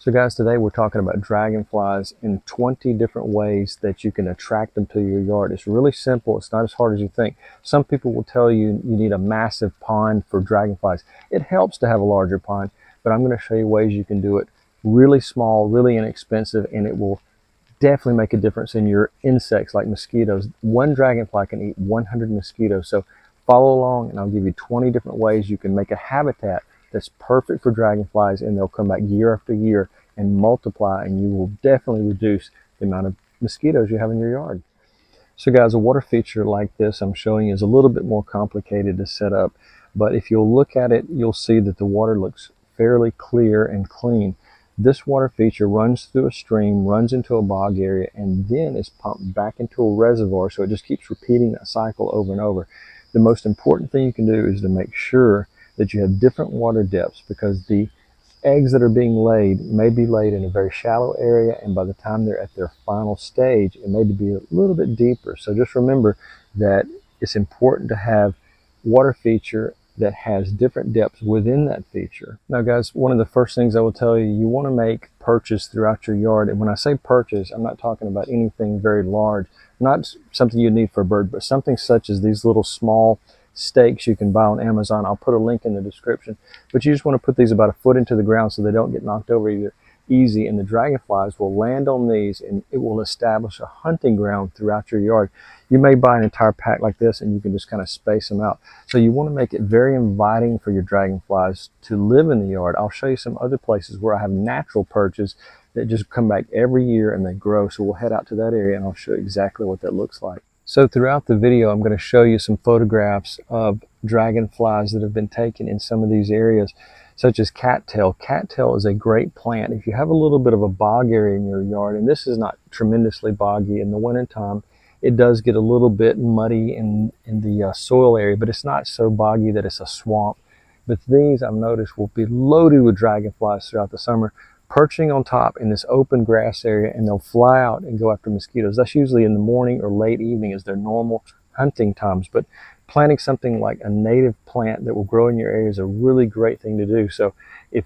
So guys, today we're talking about dragonflies in 20 different ways that you can attract them to your yard. It's really simple. It's not as hard as you think. Some people will tell you you need a massive pond for dragonflies. It helps to have a larger pond, but I'm going to show you ways you can do it really small, really inexpensive, and it will definitely make a difference in your insects like mosquitoes. One dragonfly can eat 100 mosquitoes. So follow along and I'll give you 20 different ways you can make a habitat that's perfect for dragonflies, and they'll come back year after year and multiply, and you will definitely reduce the amount of mosquitoes you have in your yard. So guys, a water feature like this I'm showing you is a little bit more complicated to set up, but if you'll look at it, you'll see that the water looks fairly clear and clean. This water feature runs through a stream, runs into a bog area, and then is pumped back into a reservoir, so it just keeps repeating that cycle over and over. The most important thing you can do is to make sure that you have different water depths, because the eggs that are being laid may be laid in a very shallow area, and by the time they're at their final stage, it may be a little bit deeper. So just remember that it's important to have water feature that has different depths within that feature. Now guys, one of the first things I will tell you, you want to make perches throughout your yard. And when I say perches, I'm not talking about anything very large, not something you need for a bird, but something such as these little small stakes you can buy on Amazon. I'll put a link in the description, but you just want to put these about a foot into the ground so they don't get knocked over either easy, and the dragonflies will land on these and it will establish a hunting ground throughout your yard. You may buy an entire pack like this and you can just kind of space them out. So you want to make it very inviting for your dragonflies to live in the yard. I'll show you some other places where I have natural perches that just come back every year and they grow. So we'll head out to that area and I'll show you exactly what that looks like. So throughout the video, I'm going to show you some photographs of dragonflies that have been taken in some of these areas, such as cattail. Cattail is a great plant. If you have a little bit of a bog area in your yard, and this is not tremendously boggy in the wintertime, it does get a little bit muddy in the soil area, but it's not so boggy that it's a swamp. But these, I've noticed, will be loaded with dragonflies throughout the summer, perching on top in this open grass area, and they'll fly out and go after mosquitoes. That's usually in the morning or late evening as their normal hunting times. But planting something like a native plant that will grow in your area is a really great thing to do. So if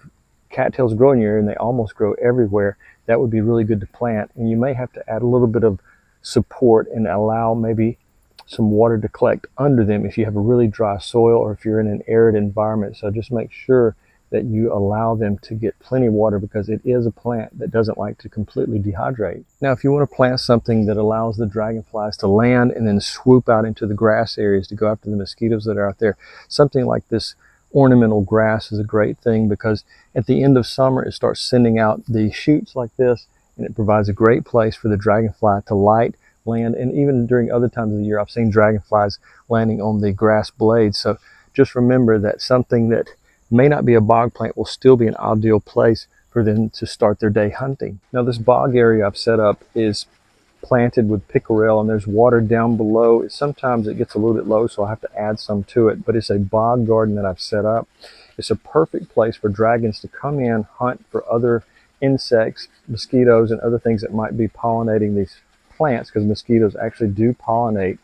cattails grow in your area, and they almost grow everywhere, that would be really good to plant. And you may have to add a little bit of support and allow maybe some water to collect under them if you have a really dry soil or if you're in an arid environment. So just make sure that you allow them to get plenty of water, because it is a plant that doesn't like to completely dehydrate. Now, if you want to plant something that allows the dragonflies to land and then swoop out into the grass areas to go after the mosquitoes that are out there, something like this ornamental grass is a great thing, because at the end of summer, it starts sending out the shoots like this, and it provides a great place for the dragonfly to light, land, and even during other times of the year, I've seen dragonflies landing on the grass blades. So just remember that something that may not be a bog plant will still be an ideal place for them to start their day hunting. Now this bog area I've set up is planted with pickerel, and there's water down below. Sometimes it gets a little bit low, so I have to add some to it, but it's a bog garden that I've set up. It's a perfect place for dragons to come in, hunt for other insects, mosquitoes, and other things that might be pollinating these plants, because mosquitoes actually do pollinate.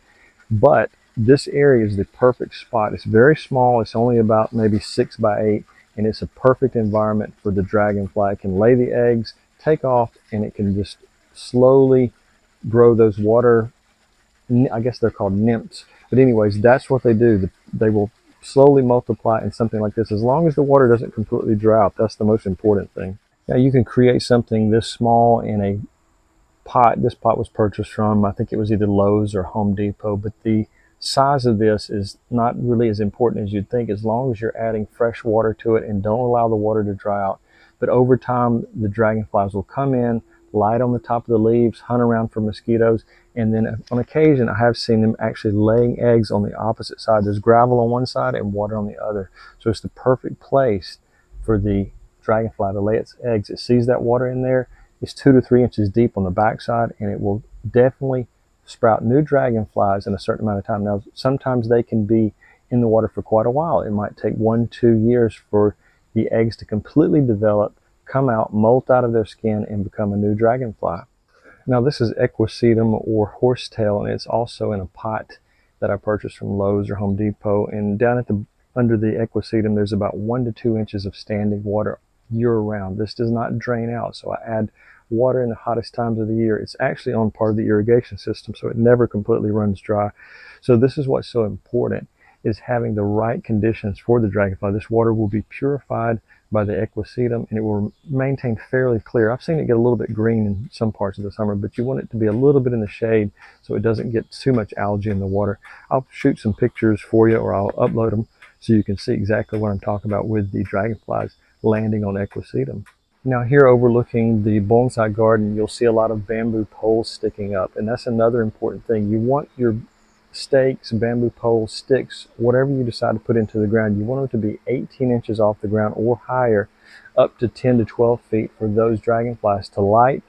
But this area is the perfect spot. It's very small. It's only about maybe 6 by 8, and it's a perfect environment for the dragonfly. It can lay the eggs, take off, and it can just slowly grow those water, I guess they're called nymphs. But anyways, that's what they do. They will slowly multiply in something like this, as long as the water doesn't completely dry out. That's the most important thing. Now you can create something this small in a pot. This pot was purchased from, I think it was either Lowe's or Home Depot, but the size of this is not really as important as you'd think, as long as you're adding fresh water to it and don't allow the water to dry out. But over time, the dragonflies will come in, light on the top of the leaves, hunt around for mosquitoes, and then on occasion I have seen them actually laying eggs on the opposite side. There's gravel on one side and water on the other. So it's the perfect place for the dragonfly to lay its eggs. It sees that water in there. It's 2 to 3 inches deep on the backside, and it will definitely sprout new dragonflies in a certain amount of time. Now, sometimes they can be in the water for quite a while. It might take 1-2 years for the eggs to completely develop, come out, molt out of their skin, and become a new dragonfly. Now, this is Equisetum or horsetail, and it's also in a pot that I purchased from Lowe's or Home Depot. And down at the under the Equisetum, there's about 1 to 2 inches of standing water year-round. This does not drain out, so I add water in the hottest times of the year. It's actually on part of the irrigation system, so it never completely runs dry. So this is what's so important, is having the right conditions for the dragonfly. This water will be purified by the Equisetum, and it will maintain fairly clear. I've seen it get a little bit green in some parts of the summer, but you want it to be a little bit in the shade so it doesn't get too much algae in the water. I'll shoot some pictures for you, or I'll upload them so you can see exactly what I'm talking about with the dragonflies landing on Equisetum. Now here overlooking the bonsai garden, you'll see a lot of bamboo poles sticking up, and that's another important thing. You want your stakes, bamboo poles, sticks, whatever you decide to put into the ground, you want them to be 18 inches off the ground or higher, up to 10 to 12 feet for those dragonflies to light.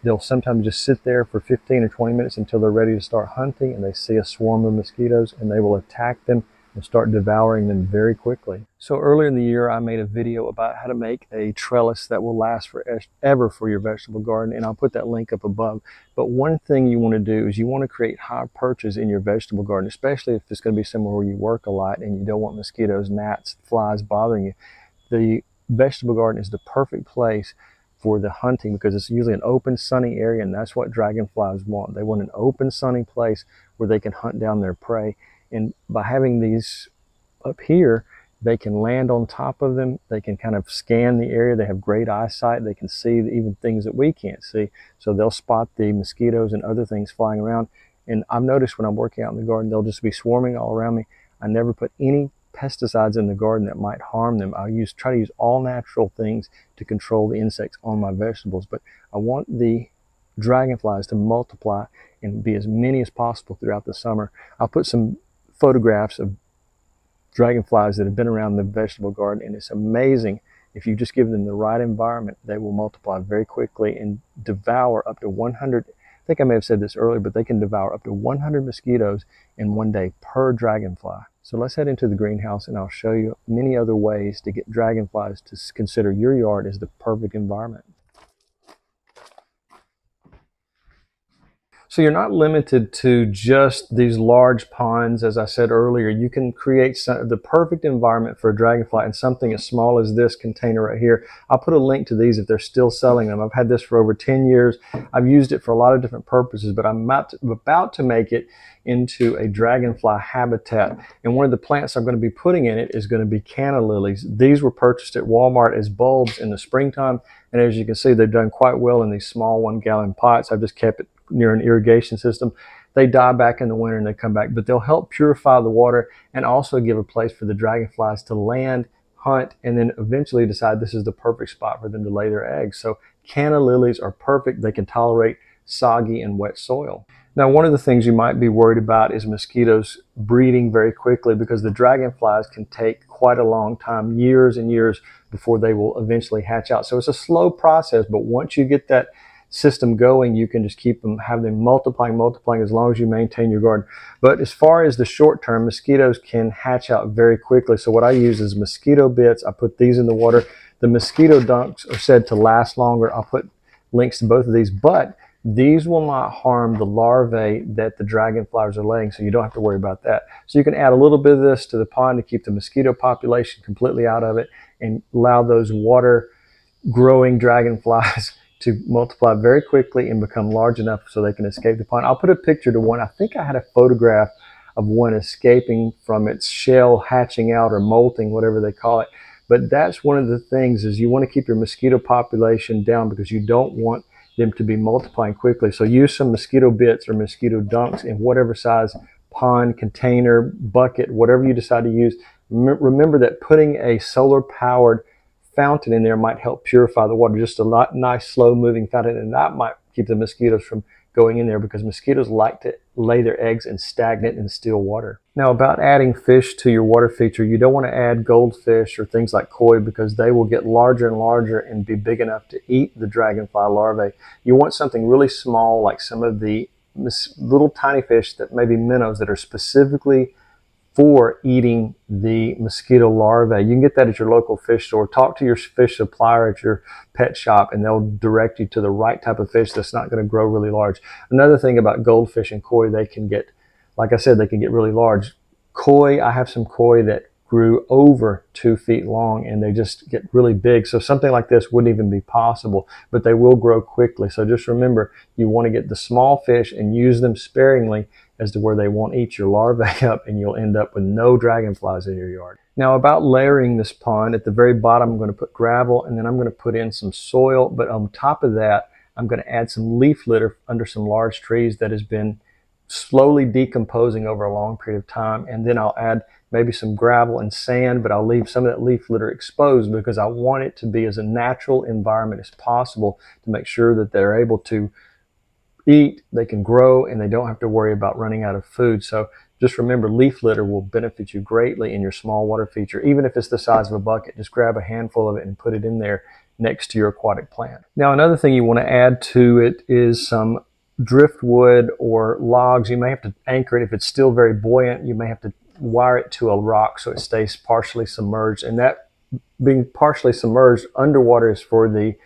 They'll sometimes just sit there for 15 or 20 minutes until they're ready to start hunting, and they see a swarm of mosquitoes and they will attack them and start devouring them very quickly. So earlier in the year, I made a video about how to make a trellis that will last forever for your vegetable garden, and I'll put that link up above. But one thing you want to do is you want to create high perches in your vegetable garden, especially if it's going to be somewhere where you work a lot and you don't want mosquitoes, gnats, flies bothering you. The vegetable garden is the perfect place for the hunting because it's usually an open, sunny area, and that's what dragonflies want. They want an open, sunny place where they can hunt down their prey. And by having these up here, they can land on top of them. They can kind of scan the area. They have great eyesight. They can see even things that we can't see. So they'll spot the mosquitoes and other things flying around. And I've noticed when I'm working out in the garden, they'll just be swarming all around me. I never put any pesticides in the garden that might harm them. I try to use all natural things to control the insects on my vegetables. But I want the dragonflies to multiply and be as many as possible throughout the summer. I'll put some photographs of dragonflies that have been around the vegetable garden, and it's amazing. If you just give them the right environment, they will multiply very quickly and devour up to 100. I think I may have said this earlier, but they can devour up to 100 mosquitoes in one day per dragonfly. So let's head into the greenhouse and I'll show you many other ways to get dragonflies to consider your yard as the perfect environment. So you're not limited to just these large ponds. As I said earlier, you can create the perfect environment for a dragonfly in something as small as this container right here. I'll put a link to these if they're still selling them. I've had this for over 10 years. I've used it for a lot of different purposes, but I'm about to make it into a dragonfly habitat. And one of the plants I'm going to be putting in it is going to be canna lilies. These were purchased at Walmart as bulbs in the springtime. And as you can see, they've done quite well in these small 1-gallon pots. I've just kept it near an irrigation system. They die back in the winter and they come back, but they'll help purify the water and also give a place for the dragonflies to land, hunt, and then eventually decide this is the perfect spot for them to lay their eggs. So canna lilies are perfect. They can tolerate soggy and wet soil. Now, one of the things you might be worried about is mosquitoes breeding very quickly, because the dragonflies can take quite a long time, years and years, before they will eventually hatch out. So it's a slow process, but once you get that system going, you can just have them multiplying as long as you maintain your garden. But as far as the short term, mosquitoes can hatch out very quickly. So what I use is mosquito bits. I put these in the water. The mosquito dunks are said to last longer. I'll put links to both of these, but these will not harm the larvae that the dragonflies are laying, so you don't have to worry about that. So you can add a little bit of this to the pond to keep the mosquito population completely out of it and allow those water growing dragonflies to multiply very quickly and become large enough so they can escape the pond. I'll put a picture to one. I think I had a photograph of one escaping from its shell, hatching out or molting, whatever they call it. But that's one of the things, is you want to keep your mosquito population down because you don't want them to be multiplying quickly. So use some mosquito bits or mosquito dunks in whatever size pond, container, bucket, whatever you decide to use. Remember that putting a solar powered fountain in there might help purify the water. Just a nice slow moving fountain, and that might keep the mosquitoes from going in there, because mosquitoes like to lay their eggs in stagnant and still water. Now, about adding fish to your water feature, you don't want to add goldfish or things like koi, because they will get larger and larger and be big enough to eat the dragonfly larvae. You want something really small, like some of the little tiny fish that maybe minnows that are specifically for eating the mosquito larvae. You can get that at your local fish store. Talk to your fish supplier at your pet shop and they'll direct you to the right type of fish that's not going to grow really large. Another thing about goldfish and koi, they can get, like I said, they can get really large. Koi, I have some koi that grew over 2 feet long, and they just get really big. So something like this wouldn't even be possible, but they will grow quickly. So just remember, you want to get the small fish and use them sparingly as to where they won't eat your larvae up, and you'll end up with no dragonflies in your yard. Now, about layering this pond, at the very bottom I'm going to put gravel, and then I'm going to put in some soil, but on top of that I'm going to add some leaf litter under some large trees that has been slowly decomposing over a long period of time. And then I'll add maybe some gravel and sand, but I'll leave some of that leaf litter exposed because I want it to be as a natural environment as possible to make sure that they're able to eat, they can grow, and they don't have to worry about running out of food. So just remember, leaf litter will benefit you greatly in your small water feature. Even if it's the size of a bucket, just grab a handful of it and put it in there next to your aquatic plant. Now, another thing you want to add to it is some driftwood or logs. You may have to anchor it. If it's still very buoyant, you may have to wire it to a rock so it stays partially submerged. And that being partially submerged underwater is for the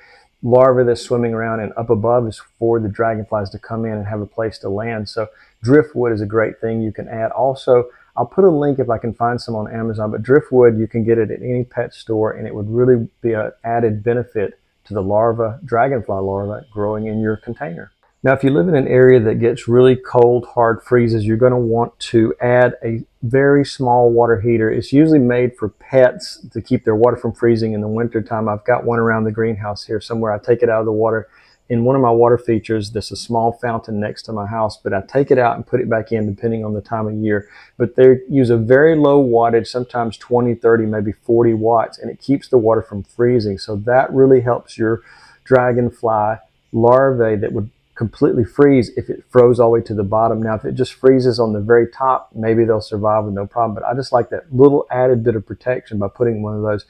larvae that's swimming around, and up above is for the dragonflies to come in and have a place to land. So driftwood is a great thing you can add. Also, I'll put a link if I can find some on Amazon, but driftwood, you can get it at any pet store, and it would really be an added benefit to the larva, dragonfly larva, growing in your container. Now, if you live in an area that gets really cold, hard freezes, you're going to want to add a very small water heater. It's usually made for pets to keep their water from freezing in the winter time. I've got one around the greenhouse here somewhere. I take it out of the water. In one of my water features, there's a small fountain next to my house, but I take it out and put it back in depending on the time of year. But they use a very low wattage, sometimes 20, 30, maybe 40 watts, and it keeps the water from freezing. So that really helps your dragonfly larvae that would completely freeze if it froze all the way to the bottom. Now, if it just freezes on the very top, maybe they'll survive with no problem. But I just like that little added bit of protection by putting one of those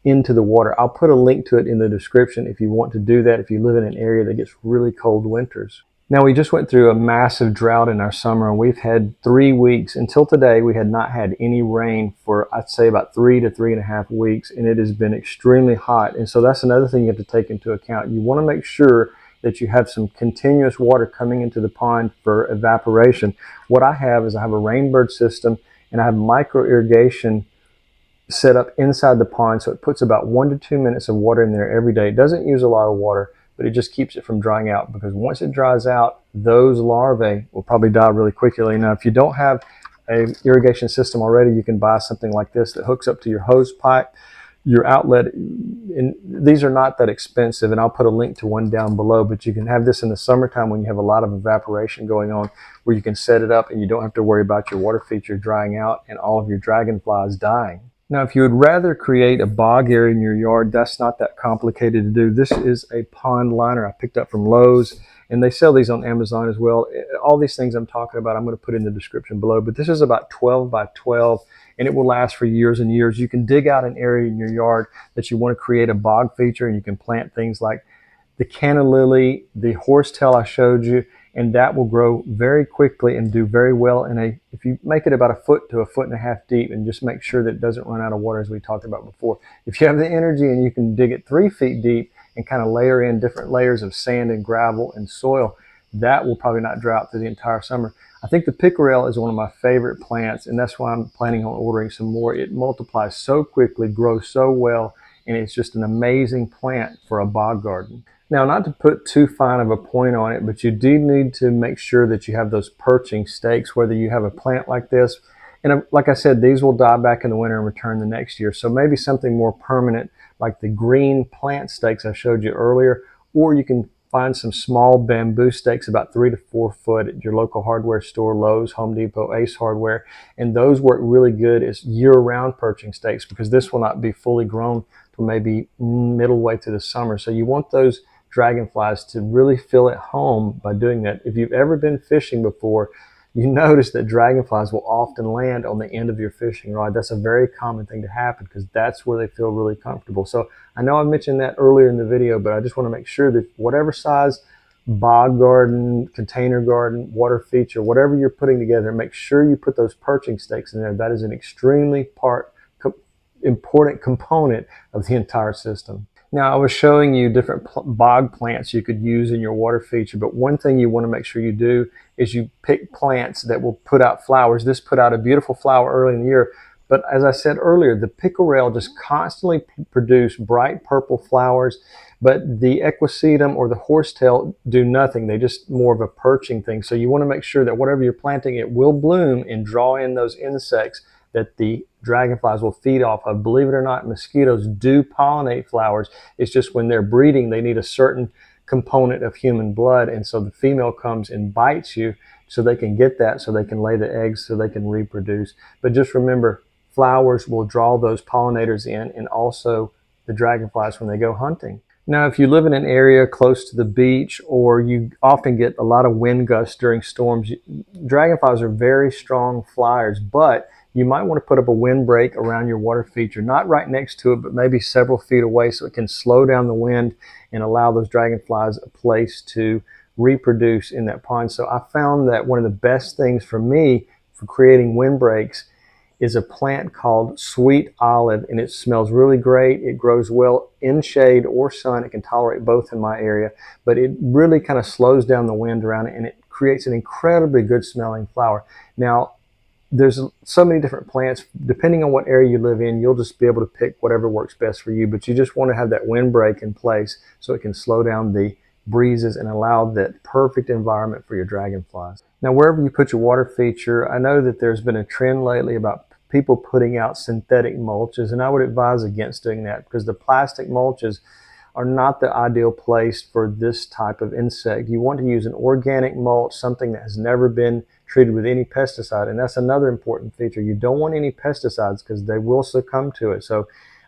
into the water. I'll put a link to it in the description if you want to do that if you live in an area that gets really cold winters. Now, we just went through a massive drought in our summer, and we've had 3 weeks. Until today, we had not had any rain for, I'd say, about 3 to 3.5 weeks, and it has been extremely hot. And so that's another thing you have to take into account. You want to make sure that you have some continuous water coming into the pond for evaporation. What I have is I have a rainbird system, and I have micro irrigation set up inside the pond, so it puts about 1 to 2 minutes of water in there every day. It doesn't use a lot of water, but it just keeps it from drying out, because once it dries out, those larvae will probably die really quickly. Now, if you don't have an irrigation system already, you can buy something like this that hooks up to your hose pipe, your outlet. And these are not that expensive, and I'll put a link to one down below, but you can have this in the summertime when you have a lot of evaporation going on, where you can set it up and you don't have to worry about your water feature drying out and all of your dragonflies dying. Now, if you would rather create a bog area in your yard, that's not that complicated to do. This is a pond liner I picked up from Lowe's, and they sell these on Amazon as well. All these things I'm talking about, I'm going to put in the description below, but this is about 12 by 12, and it will last for years and years. You can dig out an area in your yard that you want to create a bog feature, and you can plant things like the canna lily, the horsetail I showed you, and that will grow very quickly and do very well if you make it about 1 foot to 1.5 foot deep, and just make sure that it doesn't run out of water, as we talked about before. If you have the energy and you can dig it 3 feet deep and kind of layer in different layers of sand and gravel and soil, that will probably not dry out through the entire summer. I think the pickerel is one of my favorite plants, and that's why I'm planning on ordering some more. It multiplies so quickly, grows so well, and it's just an amazing plant for a bog garden. Now, not to put too fine of a point on it, but you do need to make sure that you have those perching stakes, whether you have a plant like this. And like I said, these will die back in the winter and return the next year. So maybe something more permanent like the green plant stakes I showed you earlier, or you can find some small bamboo stakes about 3 to 4 foot at your local hardware store, Lowe's, Home Depot, Ace Hardware. And those work really good as year-round perching stakes, because this will not be fully grown till maybe middle way through the summer. So you want those dragonflies to really feel at home by doing that. If you've ever been fishing before, you notice that dragonflies will often land on the end of your fishing rod. That's a very common thing to happen, because that's where they feel really comfortable. So I know I mentioned that earlier in the video, but I just want to make sure that whatever size bog garden, container garden, water feature, whatever you're putting together, make sure you put those perching stakes in there. That is an extremely important component of the entire system. Now, I was showing you different bog plants you could use in your water feature, but one thing you want to make sure you do is you pick plants that will put out flowers. This put out a beautiful flower early in the year, But as I said earlier, the pickerel just constantly produce bright purple flowers, but the Equisetum or the horsetail do nothing. They just more of a perching thing. So you want to make sure that whatever you're planting, it will bloom and draw in those insects that the dragonflies will feed off of. Believe it or not, mosquitoes do pollinate flowers. It's just when they're breeding, they need a certain component of human blood, and so the female comes and bites you so they can get that, so they can lay the eggs, so they can reproduce. But just remember, flowers will draw those pollinators in, and also the dragonflies when they go hunting. Now, if you live in an area close to the beach, or you often get a lot of wind gusts during storms, dragonflies are very strong flyers, but you might want to put up a windbreak around your water feature, not right next to it, but maybe several feet away, so it can slow down the wind and allow those dragonflies a place to reproduce in that pond. So I found that one of the best things for me for creating windbreaks is a plant called sweet olive, and it smells really great. It grows well in shade or sun. It can tolerate both in my area, but it really kind of slows down the wind around it, and it creates an incredibly good smelling flower. Now, there's so many different plants. Depending on what area you live in, you'll just be able to pick whatever works best for you, but you just want to have that windbreak in place so it can slow down the breezes and allow that perfect environment for your dragonflies. Now, wherever you put your water feature, I know that there's been a trend lately about people putting out synthetic mulches, and I would advise against doing that, because the plastic mulches are not the ideal place for this type of insect. You want to use an organic mulch, something that has never been treated with any pesticide, and that's another important feature. You don't want any pesticides because they will succumb to it. So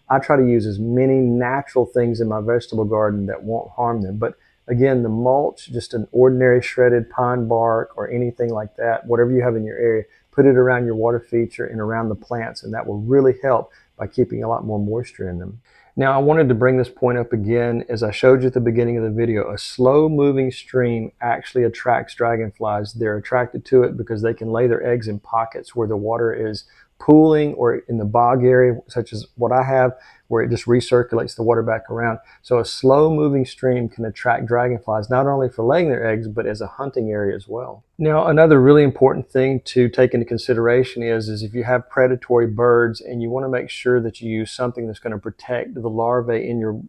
I try to use as many natural things in my vegetable garden that won't harm them. But again, the mulch, just an ordinary shredded pine bark or anything like that, whatever you have in your area, put it around your water feature and around the plants, and that will really help by keeping a lot more moisture in them. Now, I wanted to bring this point up again. As I showed you at the beginning of the video, a slow-moving stream actually attracts dragonflies. They're attracted to it because they can lay their eggs in pockets where the water is pooling, or in the bog area, such as what I have, where it just recirculates the water back around. So a slow-moving stream can attract dragonflies, not only for laying their eggs, but as a hunting area as well. Now, another really important thing to take into consideration is if you have predatory birds and you want to make sure that you use something that's going to protect the larvae in your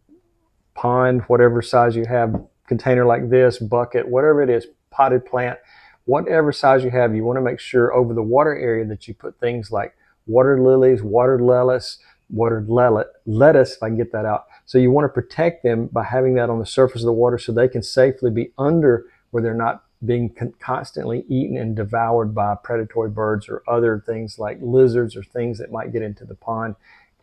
pond, whatever size you have, container like this, bucket, whatever it is, potted plant, whatever size you have, you want to make sure over the water area that you put things like water lilies, watered lettuce, if I can get that out. So you want to protect them by having that on the surface of the water so they can safely be under, where they're not being constantly eaten and devoured by predatory birds or other things like lizards or things that might get into the pond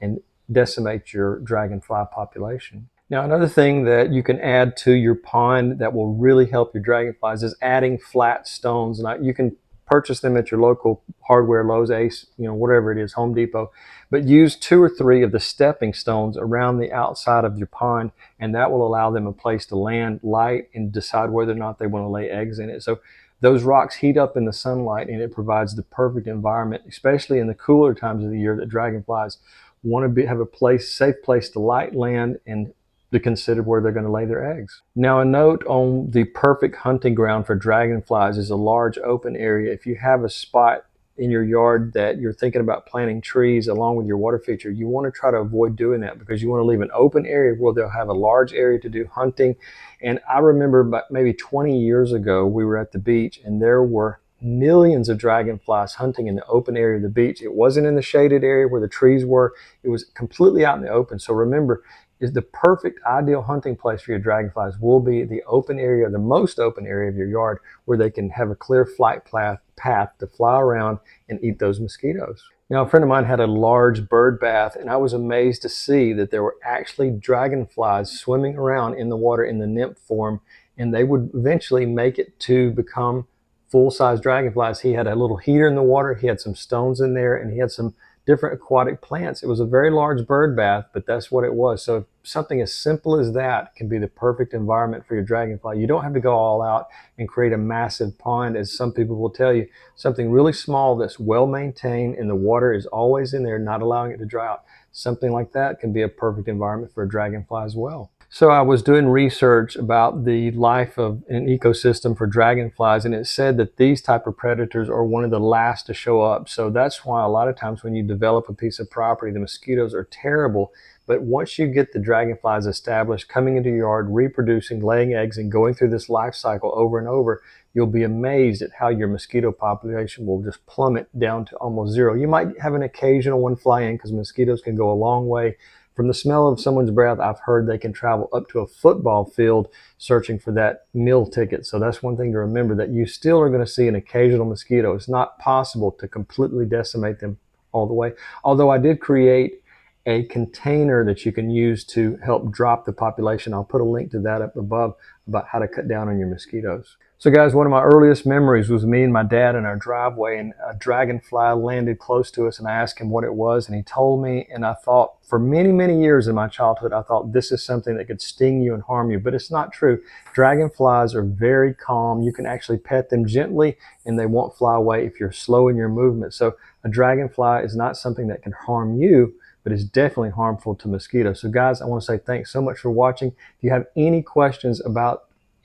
and decimate your dragonfly population. Now, another thing that you can add to your pond that will really help your dragonflies is adding flat stones. Now, you can purchase them at your local hardware, Lowe's, Ace, whatever it is, Home Depot, but use 2 or 3 of the stepping stones around the outside of your pond, and that will allow them a place to land light and decide whether or not they want to lay eggs in it. So those rocks heat up in the sunlight, and it provides the perfect environment, especially in the cooler times of the year, that dragonflies want to have a safe place to light land and to consider where they're going to lay their eggs. Now, a note on the perfect hunting ground for dragonflies is a large open area. If you have a spot in your yard that you're thinking about planting trees along with your water feature, you want to try to avoid doing that, because you want to leave an open area where they'll have a large area to do hunting. And I remember about maybe 20 years ago, we were at the beach and there were millions of dragonflies hunting in the open area of the beach. It wasn't in the shaded area where the trees were. It was completely out in the open. So remember, is the perfect ideal hunting place for your dragonflies will be the open area, the most open area of your yard, where they can have a clear flight path to fly around and eat those mosquitoes. Now, a friend of mine had a large bird bath, and I was amazed to see that there were actually dragonflies swimming around in the water in the nymph form, and they would eventually make it to become full-size dragonflies. He had a little heater in the water, he had some stones in there, and he had some different aquatic plants. It was a very large bird bath, but that's what it was. So something as simple as that can be the perfect environment for your dragonfly. You don't have to go all out and create a massive pond, as some people will tell you. Something really small that's well maintained and the water is always in there, not allowing it to dry out. Something like that can be a perfect environment for a dragonfly as well. So I was doing research about the life of an ecosystem for dragonflies, and it said that these type of predators are one of the last to show up. So that's why a lot of times when you develop a piece of property, the mosquitoes are terrible. But once you get the dragonflies established, coming into your yard, reproducing, laying eggs, and going through this life cycle over and over, you'll be amazed at how your mosquito population will just plummet down to almost zero. You might have an occasional one fly in because mosquitoes can go a long way. From the smell of someone's breath, I've heard they can travel up to a football field searching for that meal ticket. So that's one thing to remember, that you still are going to see an occasional mosquito. It's not possible to completely decimate them all the way. Although I did create a container that you can use to help drop the population. I'll put a link to that up above about how to cut down on your mosquitoes. So guys, one of my earliest memories was me and my dad in our driveway, and a dragonfly landed close to us, and I asked him what it was, and he told me, and I thought for many, many years in my childhood, I thought this is something that could sting you and harm you, but it's not true. Dragonflies are very calm. You can actually pet them gently and they won't fly away if you're slow in your movement. So a dragonfly is not something that can harm you, but it's definitely harmful to mosquitoes. So guys, I want to say thanks so much for watching. If you have any questions about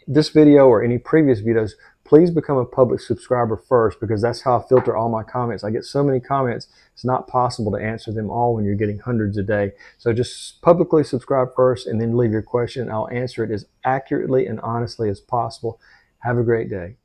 this video or any previous videos, please become a public subscriber first, because that's how I filter all my comments. I get so many comments, it's not possible to answer them all when you're getting hundreds a day. So just publicly subscribe first and then leave your question. I'll answer it as accurately and honestly as possible. Have a great day.